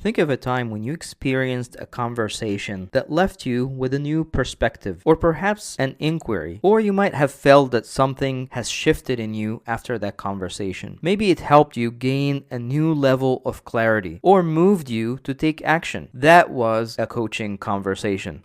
Think of a time when you experienced a conversation that left you with a new perspective, or perhaps an inquiry, or you might have felt that something has shifted in you after that conversation. Maybe it helped you gain a new level of clarity, or moved you to take action. That was a coaching conversation.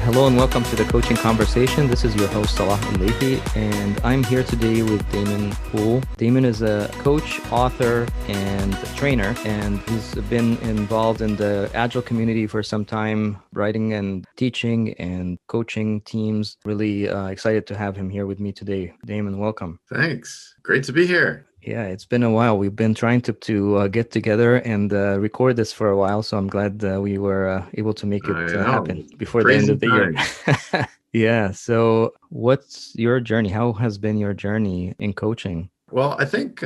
Hello and welcome to the Coaching Conversation. This is your host, Salah Elleithy, and I'm here today with Damon Poole. Damon is a coach, author, and trainer, and he's been involved in the Agile community for some time, writing and teaching and coaching teams. Really excited to have him here with me today. Damon, welcome. Thanks. Great to be here. Yeah, it's been a while. We've been trying to get together and record this for a while, so I'm glad we were able to make it happen before the end of the year. Yeah, so what's your journey? How has been your journey in coaching? Well, I think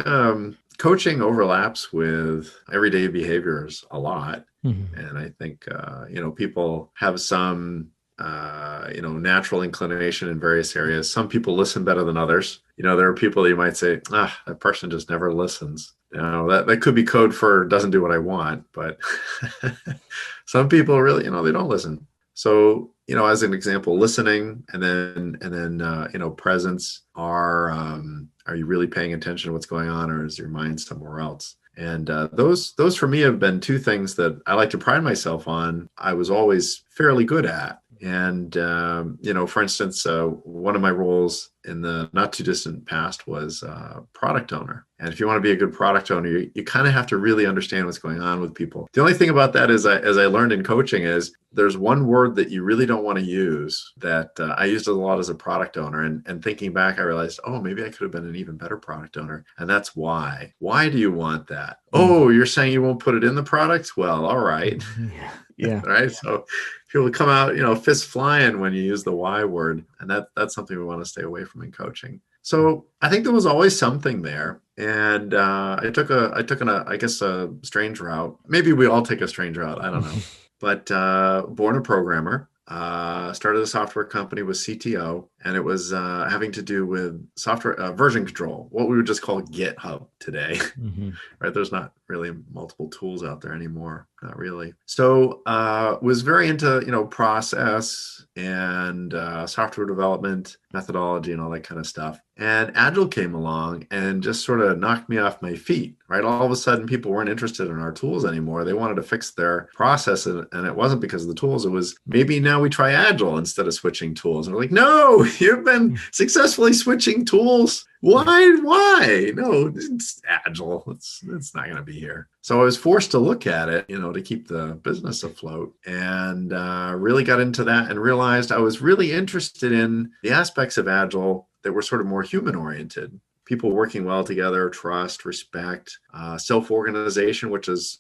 coaching overlaps with everyday behaviors a lot. Mm-hmm. And I think, people have some natural inclination in various areas. Some people listen better than others. There are people that you might say, that person just never listens. That could be code for doesn't do what I want, but some people really, they don't listen. So, as an example, listening and then presence are you really paying attention to what's going on, or is your mind somewhere else? And those for me have been two things that I like to pride myself on. I was always fairly good at. And, for instance, one of my roles in the not too distant past was product owner. And if you want to be a good product owner, you kind of have to really understand what's going on with people. The only thing about that is, as I learned in coaching, is there's one word that you really don't want to use that I used it a lot as a product owner. And thinking back, I realized, maybe I could have been an even better product owner. And that's why. Why do you want that? Oh, you're saying you won't put it in the product? Well, all right. Yeah. Right. So people come out, fists flying when you use the why word. And that's something we want to stay away from in coaching. So I think there was always something there. And I took a strange route. Maybe we all take a strange route. I don't know. But born a programmer, started a software company, was CTO, and it was having to do with software version control, what we would just call GitHub today. Mm-hmm. Right? There's not really multiple tools out there anymore. Not really. So was very into, process and software development, methodology, and all that kind of stuff. And Agile came along and just sort of knocked me off my feet, right? All of a sudden, people weren't interested in our tools anymore. They wanted to fix their process. And it wasn't because of the tools. It was maybe now we try Agile instead of switching tools. And we're like, no, you've been successfully switching tools. Why? No, it's Agile. It's not going to be here. So I was forced to look at it, to keep the business afloat, and really got into that and realized I was really interested in the aspects of Agile that were sort of more human oriented. People working well together, trust, respect, self-organization, which is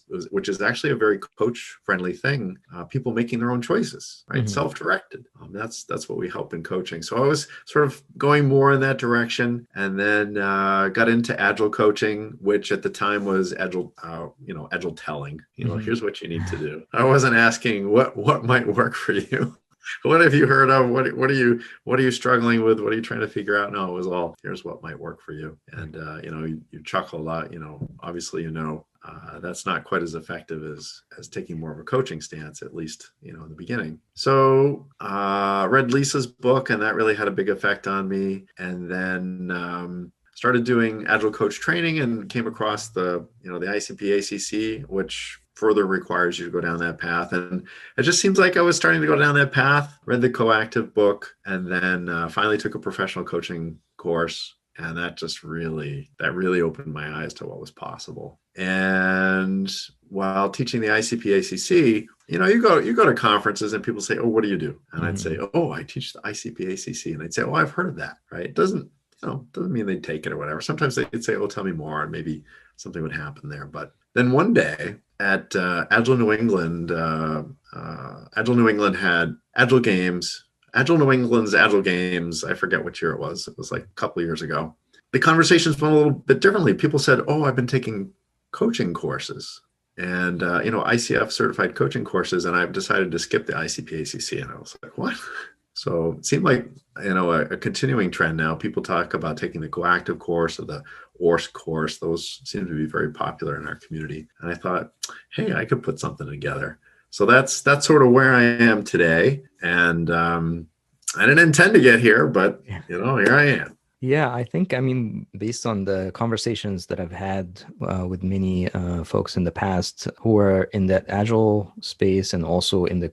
actually a very coach-friendly thing. People making their own choices, right? Mm-hmm. Self-directed. That's what we help in coaching. So I was sort of going more in that direction, and then got into Agile coaching, which at the time was Agile, Agile telling. Mm-hmm. Here's what you need to do. I wasn't asking what might work for you. What have you heard of? What are you struggling with? What are you trying to figure out? No, it was all, here's what might work for you. And, you chuckle a lot, obviously, that's not quite as effective as taking more of a coaching stance, at least, in the beginning. So read Lisa's book, and that really had a big effect on me. And then started doing Agile coach training and came across the ICP ACC, which further requires you to go down that path. And it just seems like I was starting to go down that path, read the Coactive book, and then finally took a professional coaching course. And that just really opened my eyes to what was possible. And while teaching the ICP ACC, you go to conferences and people say, oh, what do you do? And I'd say, oh, I teach the ICP ACC. And I'd say, oh, I've heard of that, right? It doesn't mean they'd take it or whatever. Sometimes they'd say, oh, tell me more, and maybe something would happen there. But then one day at Agile New England, Agile New England had Agile Games. Agile New England's Agile Games, I forget which year it was. It was like a couple of years ago. The conversations went a little bit differently. People said, oh, I've been taking coaching courses and, ICF certified coaching courses, and I've decided to skip the ICP ACC. And I was like, what? So it seemed like, a continuing trend now. People talk about taking the Coactive course or the course. Those seem to be very popular in our community. And I thought, hey, I could put something together. So that's sort of where I am today. And I didn't intend to get here, but here I am. Yeah, I think, I mean, based on the conversations that I've had with many folks in the past who are in that agile space and also in the,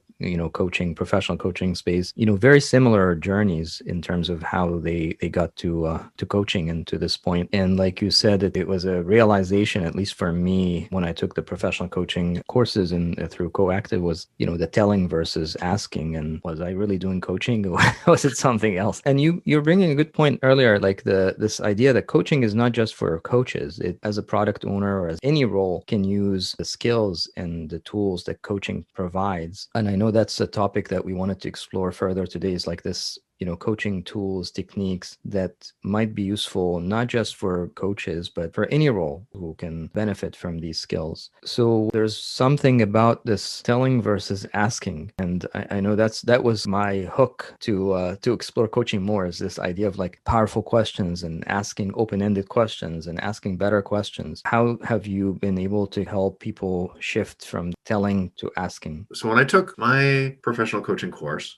coaching, professional coaching space, very similar journeys in terms of how they got to coaching and to this point. And like you said, it was a realization, at least for me, when I took the professional coaching courses and through Coactive was, the telling versus asking. And was I really doing coaching or was it something else? And you're bringing a good point earlier, like this idea that coaching is not just for coaches. It, as a product owner or as any role, can use the skills and the tools that coaching provides. And I know that's a topic that we wanted to explore further today, is like this, coaching tools, techniques that might be useful, not just for coaches, but for any role who can benefit from these skills. So there's something about this telling versus asking. And I know that was my hook to explore coaching more, is this idea of like powerful questions and asking open-ended questions and asking better questions. How have you been able to help people shift from telling to asking? So when I took my professional coaching course,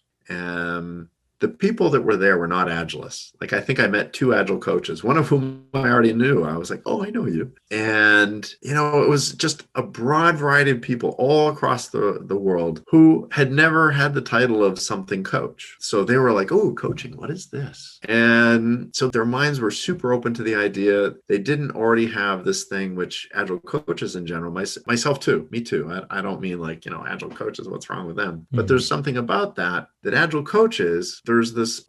the people that were there were not agilists. Like, I think I met 2 agile coaches, one of whom I already knew. I was like, oh, I know you. And, it was just a broad variety of people all across the world who had never had the title of something coach. So they were like, oh, coaching, what is this? And so their minds were super open to the idea. They didn't already have this thing, which agile coaches in general, myself too, me too. I don't mean like, agile coaches, what's wrong with them? But there's something about that agile coaches, there's this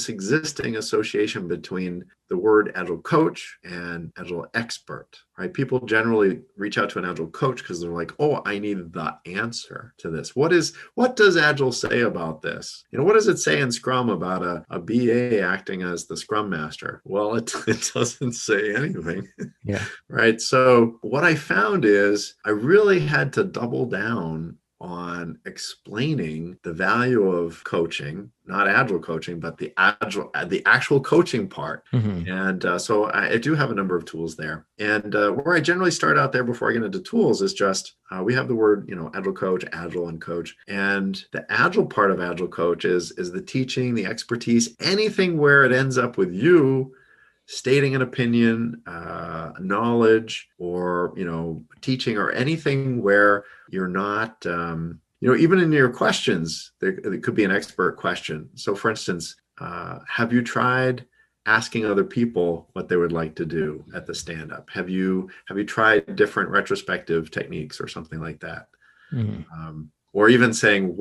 existing association between the word agile coach and agile expert, right? People generally reach out to an agile coach because they're like, oh, I need the answer to this. What does agile say about this? What does it say in Scrum about a BA acting as the Scrum master? Well, it doesn't say anything. Yeah. Right. So what I found is I really had to double down on explaining the value of coaching, not agile coaching, but the actual coaching part. Mm-hmm. And so I do have a number of tools there. And where I generally start out there before I get into tools is just, we have the word, agile coach, agile and coach. And the agile part of agile coach is the teaching, the expertise, anything where it ends up with you stating an opinion, knowledge, or, teaching, or anything where you're not, even in your questions, there could be an expert question. So for instance, have you tried asking other people what they would like to do at the stand-up? Have you tried different retrospective techniques or something like that? Mm-hmm. Or even saying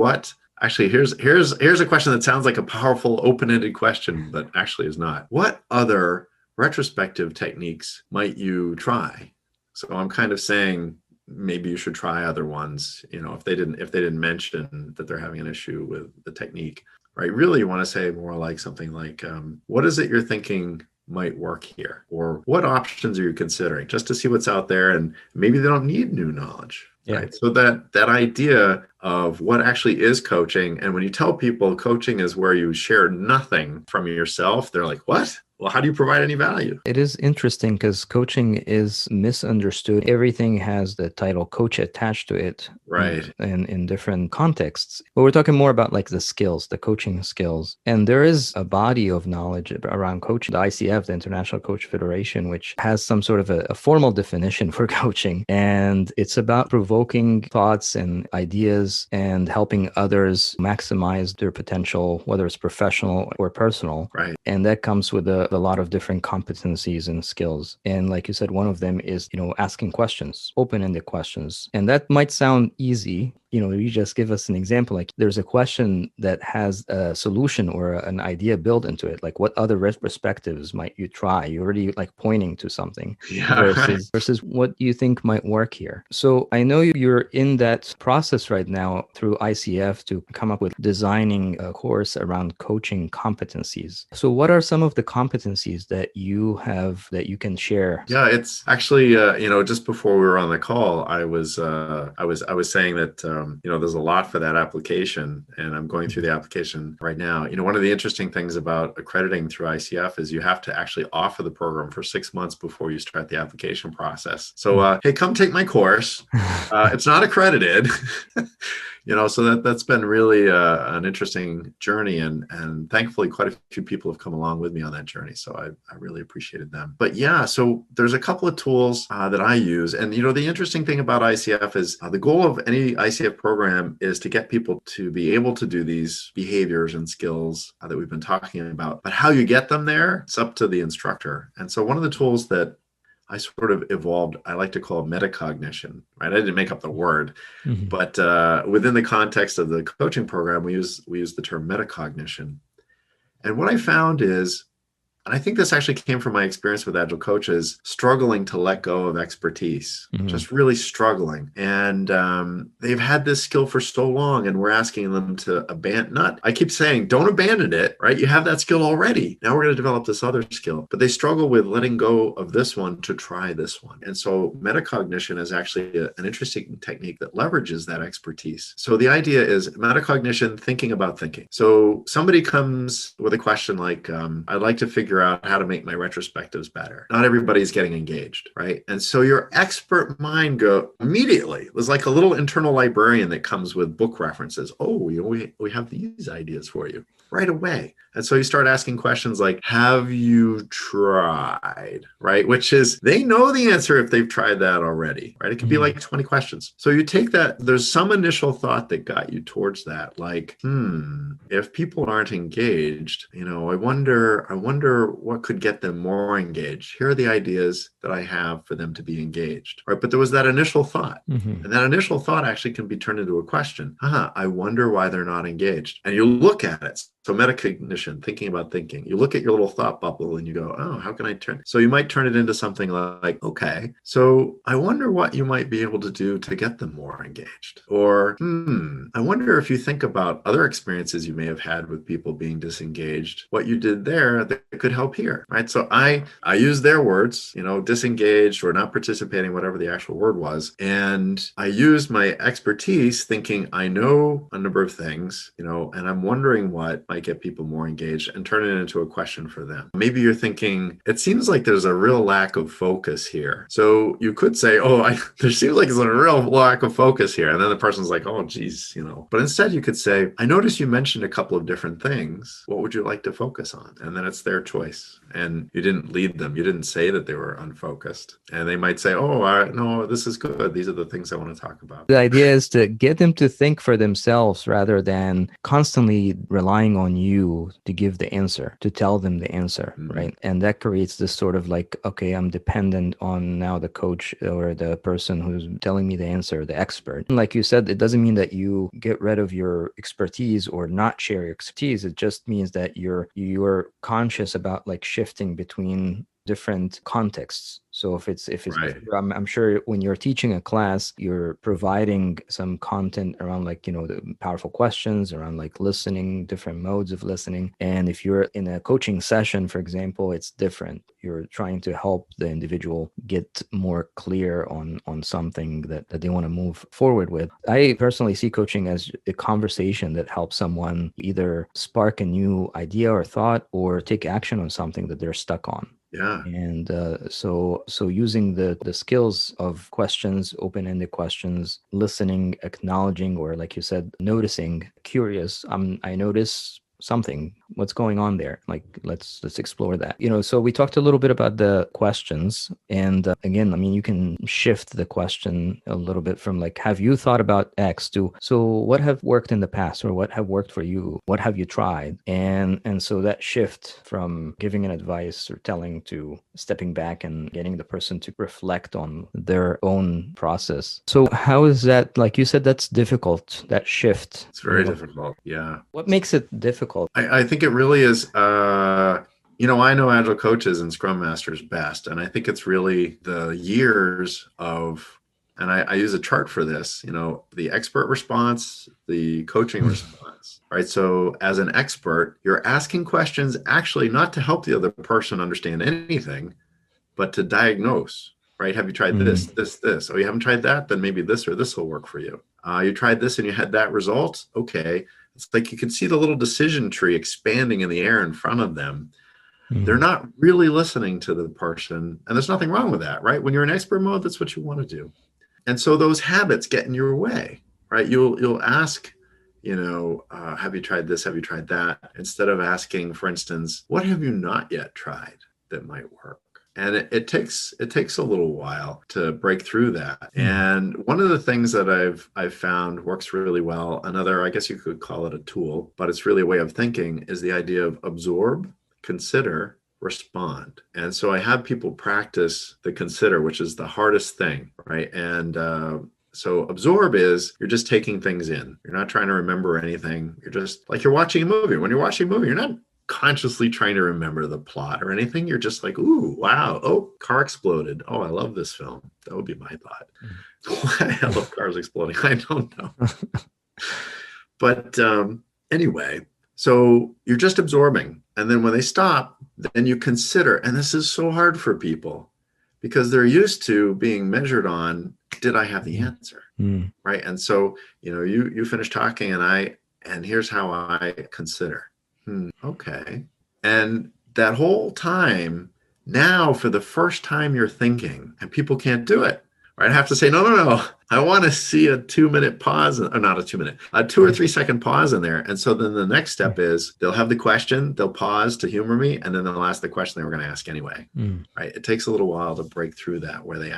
actually, here's a question that sounds like a powerful open-ended question, but actually is not. What other retrospective techniques might you try? So I'm kind of saying maybe you should try other ones, if they didn't mention that they're having an issue with the technique, right? Really, you want to say more like something like, what is it you're thinking might work here? Or what options are you considering, just to see what's out there? And maybe they don't need new knowledge. Yeah. Right. So that idea of what actually is coaching, and when you tell people coaching is where you share nothing from yourself, they're like, what? Well, how do you provide any value? It is interesting because coaching is misunderstood. Everything has the title coach attached to it, right? And in different contexts. But we're talking more about like the skills, the coaching skills. And there is a body of knowledge around coaching, the ICF, the International Coach Federation, which has some sort of a formal definition for coaching. And it's about provoking thoughts and ideas and helping others maximize their potential, whether it's professional or personal. Right. And that comes with a lot of different competencies and skills. And like you said, one of them is, asking questions, open-ended questions. And that might sound easy. You just give us an example, like there's a question that has a solution or an idea built into it. Like what other perspectives might you try? You're already like pointing to something versus what you think might work here. So I know you're in that process right now through ICF to come up with designing a course around coaching competencies. So what are some of the competencies that you have that you can share? Yeah, it's actually, just before we were on the call, I was saying that there's a lot for that application, and I'm going through the application right now. One of the interesting things about accrediting through ICF is you have to actually offer the program for 6 months before you start the application process. So, hey, come take my course. It's not accredited. So that's been really an interesting journey, and thankfully quite a few people have come along with me on that journey. So I really appreciated them. But yeah, so there's a couple of tools that I use. And, the interesting thing about ICF is the goal of any ICF program is to get people to be able to do these behaviors and skills that we've been talking about. But how you get them there, it's up to the instructor. And so one of the tools that I sort of evolved, I like to call metacognition, right? I didn't make up the word, but within the context of the coaching program, we use the term metacognition. And what I found is, and I think this actually came from my experience with Agile coaches, struggling to let go of expertise, just really struggling. And they've had this skill for so long, and we're asking them to abandon. I keep saying, don't abandon it, right? You have that skill already. Now we're going to develop this other skill. But they struggle with letting go of this one to try this one. And so metacognition is actually an interesting technique that leverages that expertise. So the idea is metacognition, thinking about thinking. So somebody comes with a question like, I'd like to figure out how to make my retrospectives better. Not everybody's getting engaged, right? And so your expert mind immediately, there's like a little internal librarian that comes with book references. Oh, we have these ideas for you right away. And so you start asking questions like, have you tried, right? Which is, they know the answer if they've tried that already, right? It could be like 20 questions. So you take that, there's some initial thought that got you towards that, like, if people aren't engaged, I wonder what could get them more engaged. Here are the ideas that I have for them to be engaged, right? But there was that initial thought, and that initial thought actually can be turned into a question. I wonder why they're not engaged. And you look at it. So metacognition, thinking about thinking. You look at your little thought bubble and you go, oh, how can I turn? So you might turn it into something like, okay, so I wonder what you might be able to do to get them more engaged. Or, I wonder if you think about other experiences you may have had with people being disengaged, what you did there that could help here, right? So I use their words, disengaged or not participating, whatever the actual word was. And I used my expertise thinking I know a number of things, and I'm wondering what might get people more engaged, and turn it into a question for them. Maybe you're thinking, it seems like there's a real lack of focus here. So you could say, there seems like there's a real lack of focus here. And then the person's like, oh, geez, But instead you could say, I noticed you mentioned a couple of different things. What would you like to focus on? And then it's their choice. And you didn't lead them. You didn't say that they were unfocused. And they might say, no, this is good. These are the things I want to talk about. The idea is to get them to think for themselves rather than constantly relying on you to give the answer, to tell them the answer, right? And that creates this sort of like, okay, I'm dependent on now the coach or the person who's telling me the answer, the expert. And like you said, it doesn't mean that you get rid of your expertise or not share your expertise. It just means that you're conscious about like shifting between different contexts. So if it's right. I'm sure when you're teaching a class, you're providing some content around like, the powerful questions around like listening, different modes of listening. And if you're in a coaching session, for example, it's different. You're trying to help the individual get more clear on something that they want to move forward with. I personally see coaching as a conversation that helps someone either spark a new idea or thought or take action on something that they're stuck on. Yeah. And so using the skills of questions, open-ended questions, listening, acknowledging, or like you said, noticing, curious. I notice something. What's going on there? Like, let's explore that. So we talked a little bit about the questions. And again, you can shift the question a little bit from like, have you thought about X to, so what have worked in the past, or what have worked for you? What have you tried? And so that shift from giving an advice or telling to stepping back and getting the person to reflect on their own process. So how is that, like you said, that's difficult, that shift? It's very difficult. Yeah. What makes it difficult? I think it really is, I know Agile coaches and Scrum Masters best. And I think it's really the years of, and I use a chart for this, the expert response, the coaching response, right? So as an expert, you're asking questions actually not to help the other person understand anything, but to diagnose, right? Have you tried Mm. this? Oh, you haven't tried that? Then maybe this or this will work for you. You tried this and you had that result? Okay. It's like you can see the little decision tree expanding in the air in front of them. They're Mm. not really listening to the person. And there's nothing wrong with that, right? When you're in expert mode, that's what you want to do. And so those habits get in your way, right? You'll ask, have you tried this? Have you tried that? Instead of asking, for instance, what have you not yet tried that might work? And it takes a little while to break through that. Mm. And one of the things that I've found works really well, another, I guess you could call it a tool, but it's really a way of thinking, is the idea of absorb, consider, respond. And so I have people practice the consider, which is the hardest thing, right? And so absorb is you're just taking things in. You're not trying to remember anything. You're just like you're watching a movie. When you're watching a movie, you're not consciously trying to remember the plot or anything. You're just like, ooh, wow. Oh, car exploded. Oh, I love this film. That would be my thought. I love cars exploding. I don't know. But anyway, so you're just absorbing. And then when they stop, then you consider. And this is so hard for people because they're used to being measured on, did I have the answer? Mm. Right. And so, you finish talking and here's how I consider. Okay. And that whole time, now for the first time you're thinking, and people can't do it. Right? I have to say, no. I want to see a 2-minute pause, or not a 2-minute, a 2 or 3 second pause in there. And so then the next step is they'll have the question, they'll pause to humor me, and then they'll ask the question they were going to ask anyway. Right? It takes a little while to break through that, where they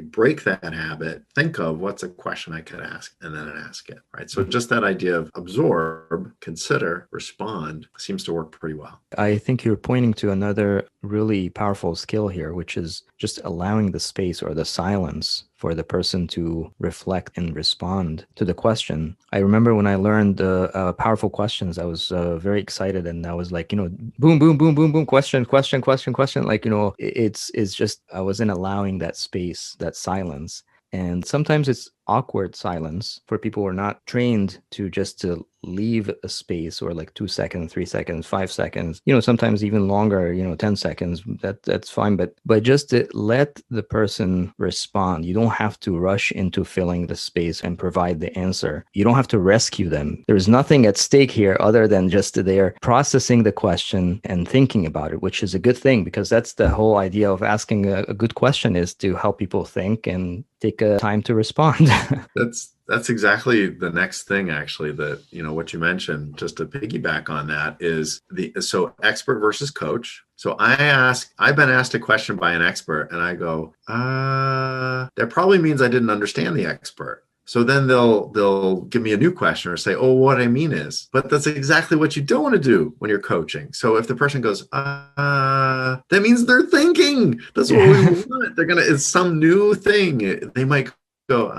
break that habit, think of what's a question I could ask, and then ask it. Right? So just that idea of absorb, consider, respond seems to work pretty well. I think you're pointing to another really powerful skill here, which is just allowing the space or the silence for the person to reflect and respond to the question. I remember when I learned powerful questions, I was very excited, and I was like, boom, boom, boom, boom, boom, question. Like, it's just, I wasn't allowing that space, that silence. And sometimes it's awkward silence for people who are not trained to leave a space, or like 2 seconds, 3 seconds, 5 seconds, sometimes even longer, 10 seconds, that's fine. But just to let the person respond. You don't have to rush into filling the space and provide the answer. You don't have to rescue them. There's nothing at stake here other than just they're processing the question and thinking about it, which is a good thing, because that's the whole idea of asking a good question, is to help people think and take a time to respond. That's exactly the next thing, actually, that, what you mentioned, just to piggyback on that, is so expert versus coach. So I've been asked a question by an expert, and I go, that probably means I didn't understand the expert. So then they'll give me a new question or say, oh, what I mean is, but that's exactly what you don't want to do when you're coaching. So if the person goes, that means they're thinking. That's what we want. It's some new thing. They might go,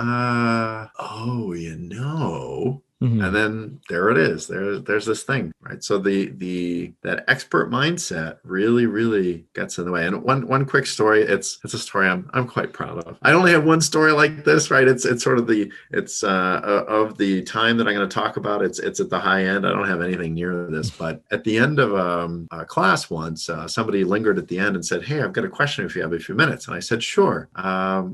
and then there it is. There's this thing, right? So that expert mindset really gets in the way. And one quick story. It's a story I'm quite proud of. I only have one story like this, right? It's sort of of the time that I'm going to talk about. It's at the high end. I don't have anything near this, but at the end of a class once, somebody lingered at the end and said, "Hey, I've got a question if you have a few minutes." And I said, "Sure.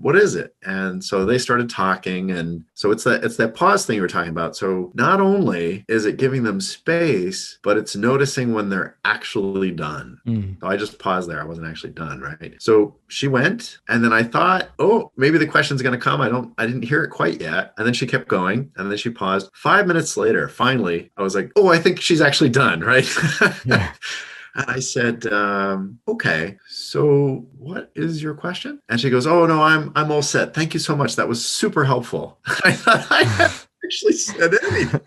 What is it?" And so they started talking, and so it's that pause thing you were talking about. So not only is it giving them space, but it's noticing when they're actually done. So I just paused there. I wasn't actually done, right? So she went, and then I thought, oh, maybe the question's going to come. I didn't hear it quite yet. And then she kept going, and then she paused. 5 minutes later, finally, I was like, oh, I think she's actually done, right? Yeah. And I said, okay, so what is your question? And she goes, oh, no, I'm all set. Thank you so much. That was super helpful. I thought I hadn't actually said anything.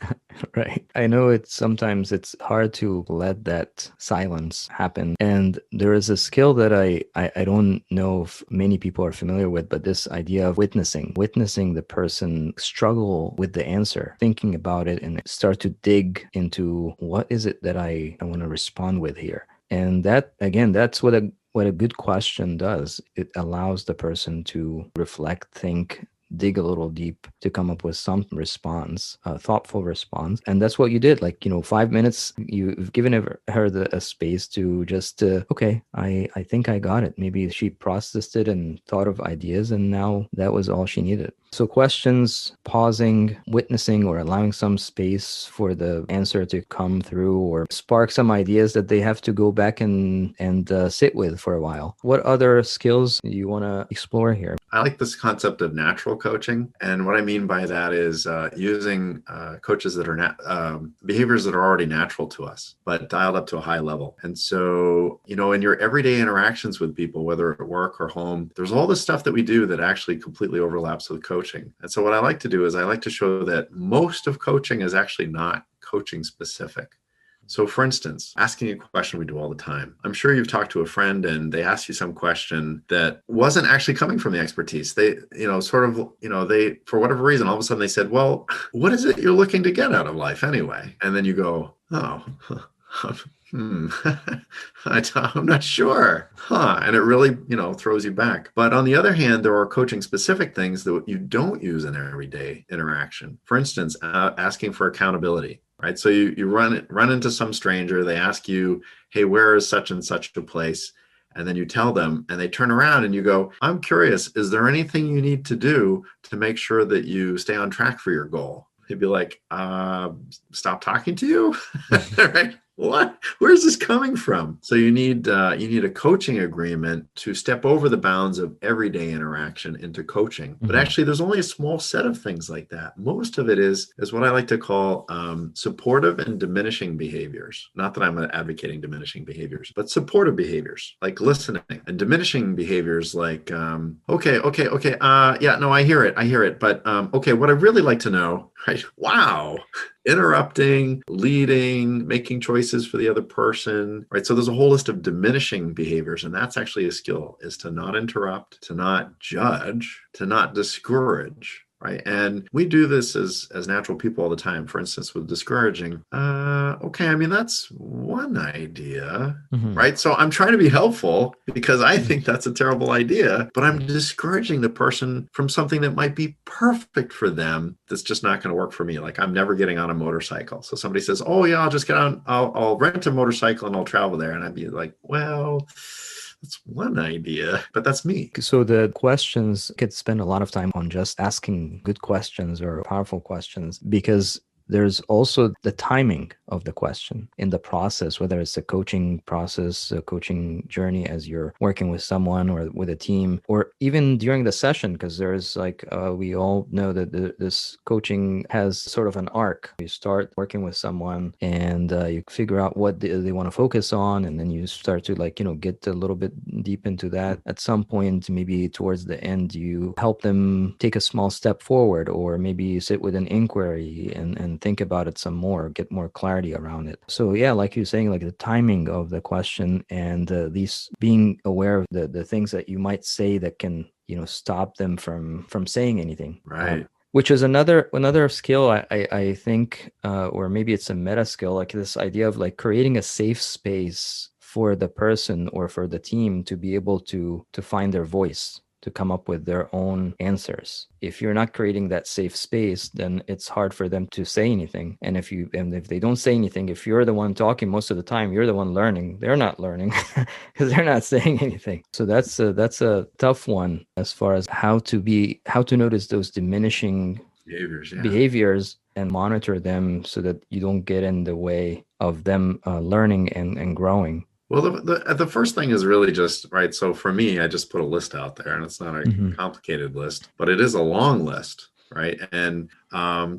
Right. I know sometimes it's hard to let that silence happen. And there is a skill that I don't know if many people are familiar with, but this idea of witnessing the person struggle with the answer, thinking about it, and start to dig into what is it that I want to respond with here. And that, again, that's what a good question does. It allows the person to reflect, think, dig a little deep to come up with some response, a thoughtful response. And that's what you did. Like, 5 minutes, you've given her a space to just, okay, I think I got it. Maybe she processed it and thought of ideas, and now that was all she needed. So questions, pausing, witnessing, or allowing some space for the answer to come through or spark some ideas that they have to go back and sit with for a while. What other skills do you want to explore here? I like this concept of natural coaching. And what I mean by that is using coaches that are behaviors that are already natural to us, but dialed up to a high level. And so, in your everyday interactions with people, whether at work or home, there's all this stuff that we do that actually completely overlaps with coaching. And so what I like to do is I like to show that most of coaching is actually not coaching specific. So for instance, asking a question we do all the time. I'm sure you've talked to a friend and they asked you some question that wasn't actually coming from the expertise. They, they, for whatever reason, all of a sudden they said, well, what is it you're looking to get out of life anyway? And then you go, oh, I'm not sure. And it really, throws you back. But on the other hand, there are coaching specific things that you don't use in everyday interaction. For instance, asking for accountability. Right. So you run into some stranger, they ask you, hey, where is such and such a place? And then you tell them and they turn around and you go, I'm curious, is there anything you need to do to make sure that you stay on track for your goal? He'd be like, stop talking to you. Right. What? Where's this coming from? So you need a coaching agreement to step over the bounds of everyday interaction into coaching. But actually, there's only a small set of things like that. Most of it is what I like to call supportive and diminishing behaviors. Not that I'm advocating diminishing behaviors, but supportive behaviors like listening, and diminishing behaviors like, okay, yeah, no, I hear it. But okay, what I'd really like to know, right? Wow. Interrupting, leading, making choices for the other person, right? So there's a whole list of diminishing behaviors, and that's actually a skill, is to not interrupt, to not judge, to not discourage, right? And we do this as natural people all the time. For instance, with discouraging, okay, I mean, that's one idea, right? So I'm trying to be helpful because I think that's a terrible idea, but I'm discouraging the person from something that might be perfect for them that's just not going to work for me. Like, I'm never getting on a motorcycle. So somebody says, oh yeah, I'll just get on, I'll rent a motorcycle and I'll travel there. And I'd be like, well, that's one idea, but that's me. So the questions could spend a lot of time on just asking good questions or powerful questions, because there's also the timing of the question in the process, whether it's a coaching process, a coaching journey as you're working with someone or with a team, or even during the session, because there's we all know that this coaching has sort of an arc. You start working with someone and you figure out what they want to focus on, and then you start to get a little bit deep into that. At some point, maybe towards the end, you help them take a small step forward, or maybe you sit with an inquiry and think about it some more, get more clarity around it. So yeah, like you're saying, like the timing of the question and these being aware of the things that you might say that can stop them from saying anything. Right. Which is another skill I think, or maybe it's a meta skill, like this idea of like creating a safe space for the person or for the team to be able to find their voice, to come up with their own answers. If you're not creating that safe space, then it's hard for them to say anything. And if they don't say anything, if you're the one talking most of the time, you're the one learning. They're not learning because they're not saying anything. So that's a tough one as far as how to notice those diminishing behaviors and monitor them so that you don't get in the way of them learning and growing. Well, the first thing is really just, right, so for me, I just put a list out there, and it's not a complicated list, but it is a long list, right? And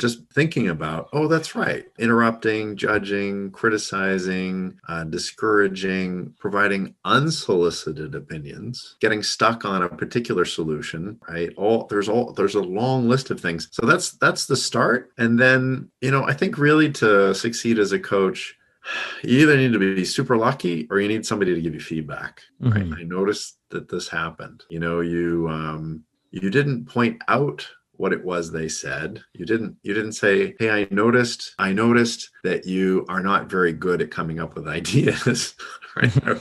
just thinking about, oh, that's right, interrupting, judging, criticizing, discouraging, providing unsolicited opinions, getting stuck on a particular solution, right? There's a long list of things. So that's the start. And then, I think really to succeed as a coach, you either need to be super lucky or you need somebody to give you feedback. Right? I noticed that this happened. You didn't point out what it was they said. You didn't say, hey, I noticed that you are not very good at coming up with ideas. right?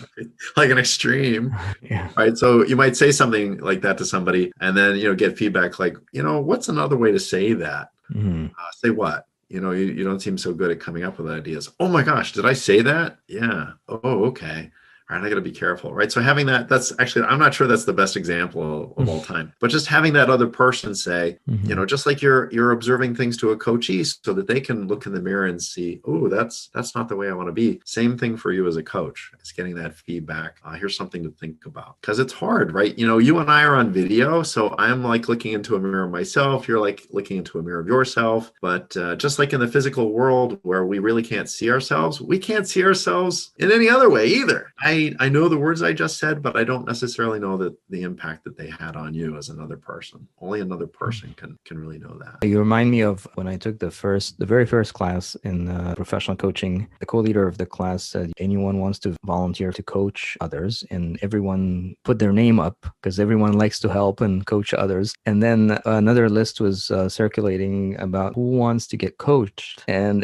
Like an extreme, Yeah. right? So you might say something like that to somebody and then, get feedback like, what's another way to say that? Mhm. Say what? You don't seem so good at coming up with ideas. Oh my gosh, did I say that? Yeah. Oh, okay. All right, I got to be careful, right? So having that's actually, I'm not sure that's the best example of all time, but just having that other person say, Mhm. just like you're observing things to a coachee so that they can look in the mirror and see, oh, that's not the way I want to be. Same thing for you as a coach. It's getting that feedback. Here's something to think about, because it's hard, right? You and I are on video, so I'm like looking into a mirror myself. You're like looking into a mirror of yourself. But just like in the physical world where we really can't see ourselves, we can't see ourselves in any other way either. I know the words I just said, but I don't necessarily know that the impact that they had on you as another person. Only another person can really know that. You remind me of when I took the very first class in professional coaching. The co-leader of the class said, anyone wants to volunteer to coach others, and everyone put their name up because everyone likes to help and coach others. And then another list was circulating about who wants to get coached, and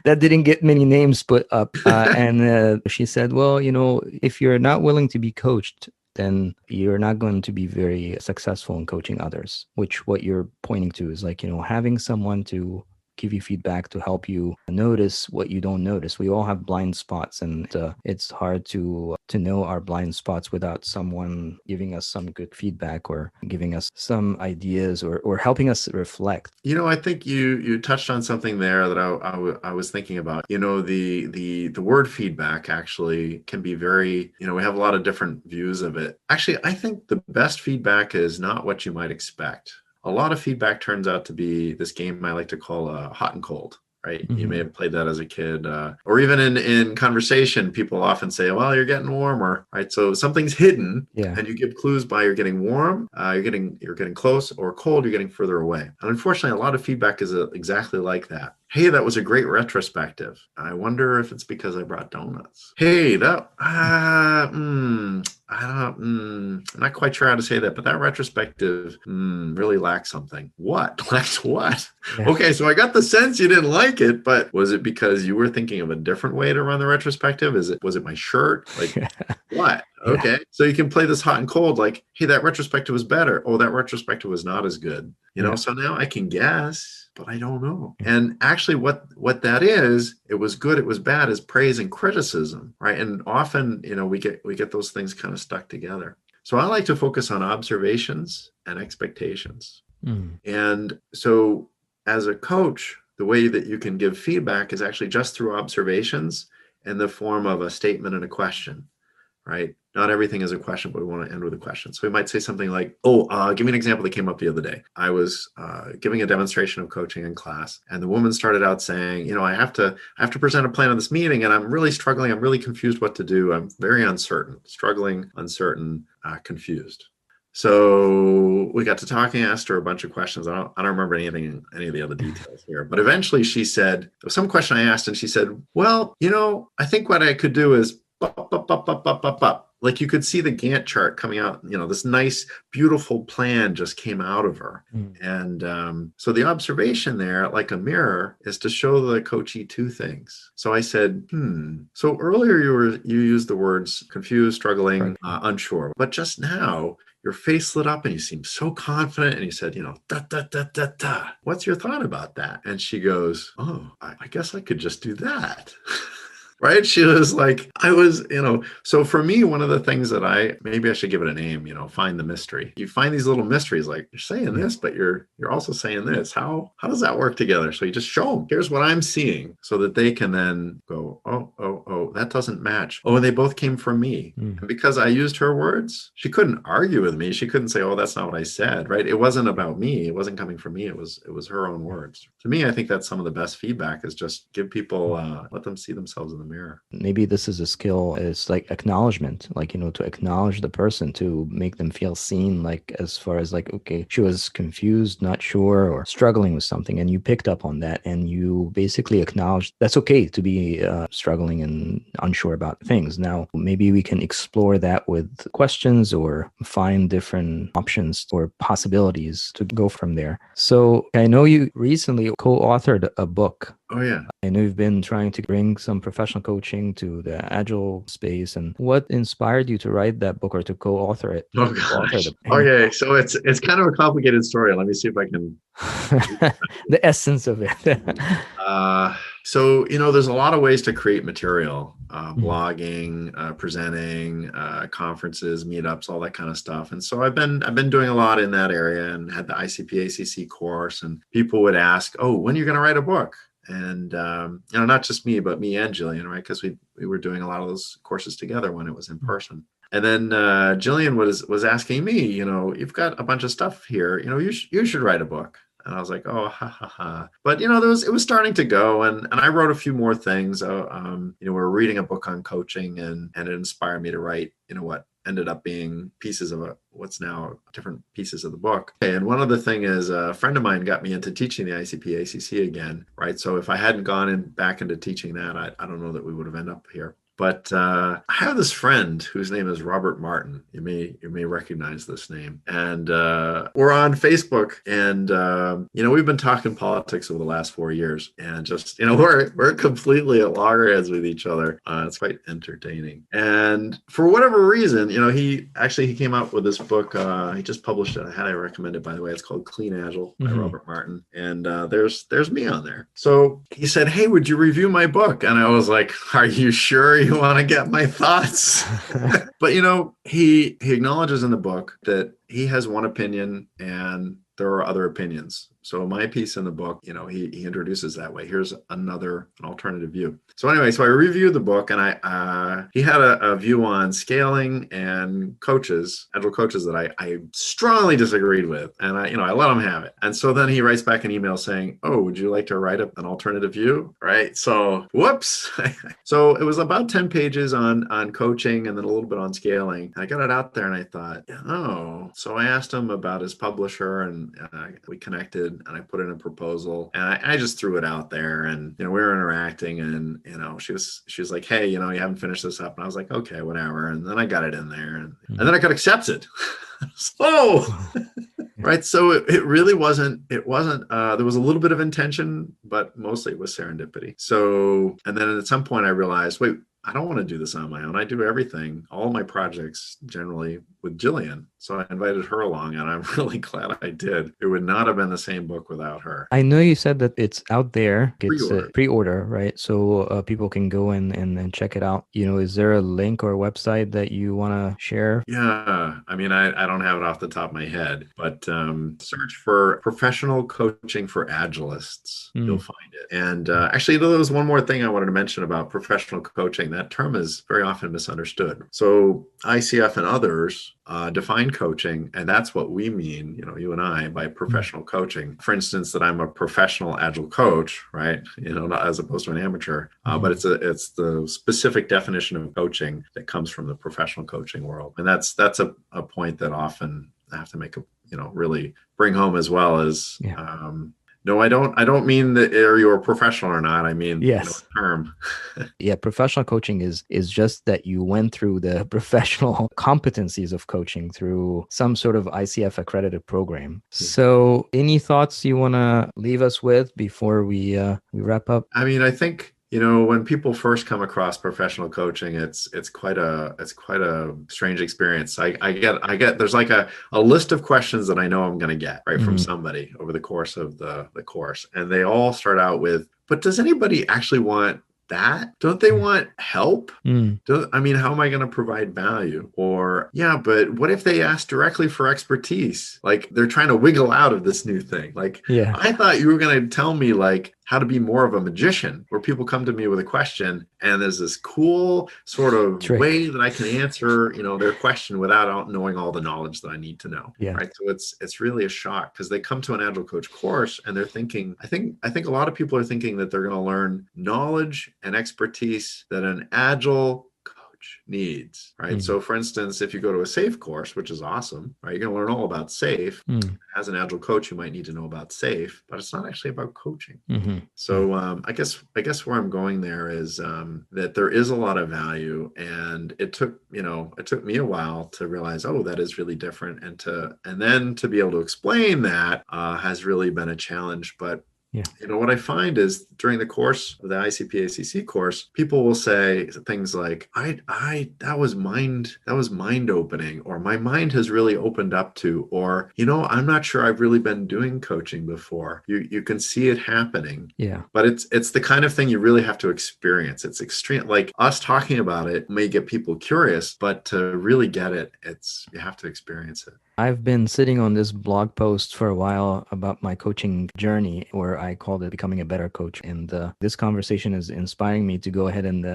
that didn't get many names put up. And she said, well, if you're not willing to be coached, then you're not going to be very successful in coaching others, which what you're pointing to is like, having someone to give you feedback to help you notice what you don't notice. We all have blind spots, and it's hard to know our blind spots without someone giving us some good feedback or giving us some ideas or helping us reflect. I think you touched on something there that I was thinking about. The word feedback actually can be very, we have a lot of different views of it. Actually, I think the best feedback is not what you might expect. A lot of feedback turns out to be this game I like to call hot and cold. Right. You may have played that as a kid, or even in conversation, people often say, well, you're getting warmer. Right. So something's hidden, and you give clues by you're getting warm, you're getting close, or cold, you're getting further away. And unfortunately, a lot of feedback is exactly like that. Hey, that was a great retrospective. I wonder if it's because I brought donuts. Hey, I'm not quite sure how to say that, but that retrospective really lacks something. What? Lacks what? Yeah. Okay, so I got the sense you didn't like it, but was it because you were thinking of a different way to run the retrospective? Was it my shirt? Like what? Okay, so you can play this hot and cold, like, hey, that retrospective was better. Oh, that retrospective was not as good. So now I can guess, but I don't know. And actually what that is, it was good, it was bad, is praise and criticism, right? And often, we get those things kind of stuck together. So I like to focus on observations and expectations. And so as a coach, the way that you can give feedback is actually just through observations in the form of a statement and a question, right? Not everything is a question, but we want to end with a question. So we might say something like, give me an example that came up the other day. I was giving a demonstration of coaching in class, and the woman started out saying, I have to present a plan on this meeting, and I'm really struggling. I'm really confused what to do. I'm very uncertain, struggling, uncertain, confused. So we got to talking, asked her a bunch of questions. I don't remember any of the other details here, but eventually she said, there was some question I asked, and she said, well, I think what I could do is like you could see the Gantt chart coming out, this nice, beautiful plan just came out of her. And so the observation there, like a mirror, is to show the coachee two things. So I said, so earlier you used the words confused, struggling, unsure, but just now your face lit up and you seemed so confident, and you said, what's your thought about that? And she goes, I guess I could just do that. Right? She was like, so for me, one of the things that maybe I should give it a name, find the mystery. You find these little mysteries, like you're saying this, but you're also saying this. How does that work together? So you just show them, here's what I'm seeing, so that they can then go, oh, that doesn't match. Oh, and they both came from me. And because I used her words, she couldn't argue with me. She couldn't say, oh, that's not what I said, right? It wasn't about me. It wasn't coming from me. It was her own words. To me, I think that's some of the best feedback, is just give people, let them see themselves in the mirror. Maybe this is a skill. It's like acknowledgement, like, to acknowledge the person, to make them feel seen, like as far as like, okay, she was confused, not sure, or struggling with something, and you picked up on that, and you basically acknowledged that's okay to be struggling and unsure about things. Now, maybe we can explore that with questions or find different options or possibilities to go from there. So I know you recently co-authored a book. Oh yeah. I know you've been trying to bring some professional coaching to the agile space. And what inspired you to write that book or to co-author it? Oh Co-author gosh. the Okay, so it's kind of a complicated story. Let me see if I can. the essence of it. So there's a lot of ways to create material, Mhm. blogging, presenting, conferences, meetups, all that kind of stuff. And so I've been doing a lot in that area, and had the ICP ACC course. And people would ask, "Oh, when are you going to write a book?" And not just me, but me and Jillian, right? Because we were doing a lot of those courses together when it was in person. And then Jillian was asking me, "You've got a bunch of stuff here. You should write a book." And I was like, "Oh, ha ha ha!" But it was starting to go, and I wrote a few more things. We were reading a book on coaching, and it inspired me to write. What ended up being pieces of what's now different pieces of the book. And one other thing is, a friend of mine got me into teaching the ICP ACC again, right? So if I hadn't gone back into teaching that, I don't know that we would have ended up here. But I have this friend whose name is Robert Martin. You may recognize this name. And we're on Facebook, and we've been talking politics over the last 4 years, and just we're completely at loggerheads with each other. It's quite entertaining. And for whatever reason, he came out with this book. He just published it. I had it recommended, by the way. It's called Clean Agile by Robert Martin. And there's me on there. So he said, "Hey, would you review my book?" And I was like, "Are you sure you want to get my thoughts?" But he acknowledges in the book that he has one opinion and there are other opinions. So my piece in the book, he introduces that way. Here's an alternative view. So anyway, so I reviewed the book, and he had a view on scaling and agile coaches that I strongly disagreed with, and I let him have it. And so then he writes back an email saying, "Oh, would you like to write up an alternative view?" Right? So whoops. So it was about 10 pages on coaching, and then a little bit on scaling. I got it out there, and I thought, oh. So I asked him about his publisher, and we connected. And I put in a proposal, and I just threw it out there, and we were interacting, and she was like, "Hey, you haven't finished this up," and I was like, "Okay, whatever." And then I got it in there, and then I got accepted. Oh, right. So it really wasn't. There was a little bit of intention, but mostly it was serendipity. So, and then at some point I realized, wait, I don't want to do this on my own. I do everything, all my projects generally with Jillian. So I invited her along, and I'm really glad I did. It would not have been the same book without her. I know you said that it's out there. It's Pre-order. Pre-order, right? So people can go and check it out. Is there a link or a website that you want to share? Yeah. I mean, I don't have it off the top of my head, but search for professional coaching for agilists. You'll find it. And actually, there was one more thing I wanted to mention about professional coaching. That term is very often misunderstood. So ICF and others define coaching, and that's what we mean, you and I, by professional coaching. For instance, that I'm a professional agile coach, right? Not as opposed to an amateur, but it's the specific definition of coaching that comes from the professional coaching world, and that's a point that often I have to make really bring home, as well as. Yeah. No, I don't mean that you're a professional or not. I mean, yes. Term. Yeah, professional coaching is just that you went through the professional competencies of coaching through some sort of ICF accredited program. So, any thoughts you want to leave us with before we wrap up? I mean, I think when people first come across professional coaching, it's quite a strange experience. I get there's like a list of questions that I know I'm going to get from somebody over the course of the course, and they all start out with, "But does anybody actually want that? Don't they want help? I mean, how am I going to provide value?" Or, "Yeah, but what if they ask directly for expertise? Like they're trying to wiggle out of this new thing. Like, yeah. I thought you were going to tell me like how to be more of a magician, where people come to me with a question and there's this cool sort of way that I can answer, their question without knowing all the knowledge that I need to know." Yeah. Right. So it's really a shock, because they come to an Agile Coach course and they're thinking, I think a lot of people are thinking that they're going to learn knowledge and expertise that an Agile coach coach needs, right? So for instance, if you go to a SAFe course, which is awesome, right? You're going to learn all about SAFe. As an agile coach, you might need to know about SAFe, but it's not actually about coaching. So I guess where I'm going there is that there is a lot of value, and it took me a while to realize, oh, that is really different, and then to be able to explain that has really been a challenge. But what I find is during the course of the ICP-ACC course, people will say things like, that was mind opening, or my mind has really opened up to, or, I'm not sure I've really been doing coaching before. You can see it happening. Yeah. But it's the kind of thing you really have to experience. It's extreme. Like us talking about it may get people curious, but to really get it, you have to experience it. I've been sitting on this blog post for a while about my coaching journey, where I called it Becoming a Better Coach. And this conversation is inspiring me to go ahead and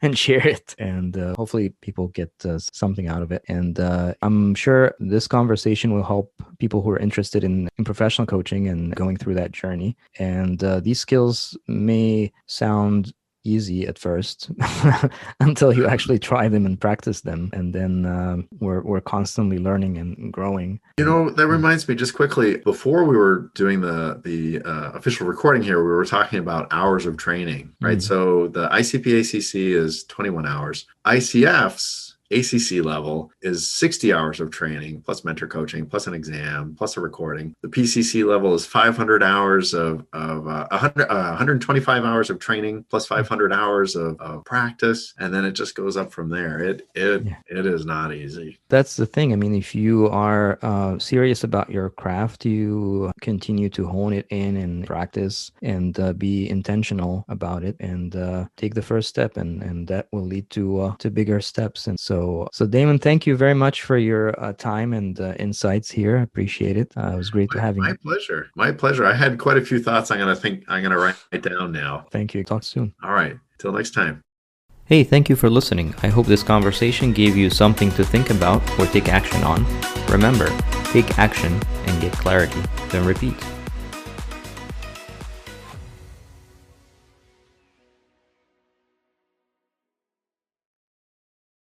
and share it. And hopefully people get something out of it. And I'm sure this conversation will help people who are interested in professional coaching and going through that journey. And these skills may sound easy at first until you actually try them and practice them, and then we're constantly learning and growing. That reminds me, just quickly, before we were doing the official recording here, we were talking about hours of training, right? So the ICP-ACC is 21 hours. ICF's ACC level is 60 hours of training, plus mentor coaching, plus an exam, plus a recording. The PCC level is 500 hours of 125 hours of training, plus 500 hours of practice. And then it just goes up from there. It is not easy. That's the thing. I mean, if you are serious about your craft, you continue to hone it in and practice and be intentional about it, and take the first step, and that will lead to bigger steps. And so Damon, thank you very much for your time and insights here. I appreciate it. It was great to have you. My pleasure. I had quite a few thoughts. I'm going to write it down now. Thank you. Talk soon. All right. Till next time. Hey, thank you for listening. I hope this conversation gave you something to think about or take action on. Remember, take action and get clarity. Then repeat.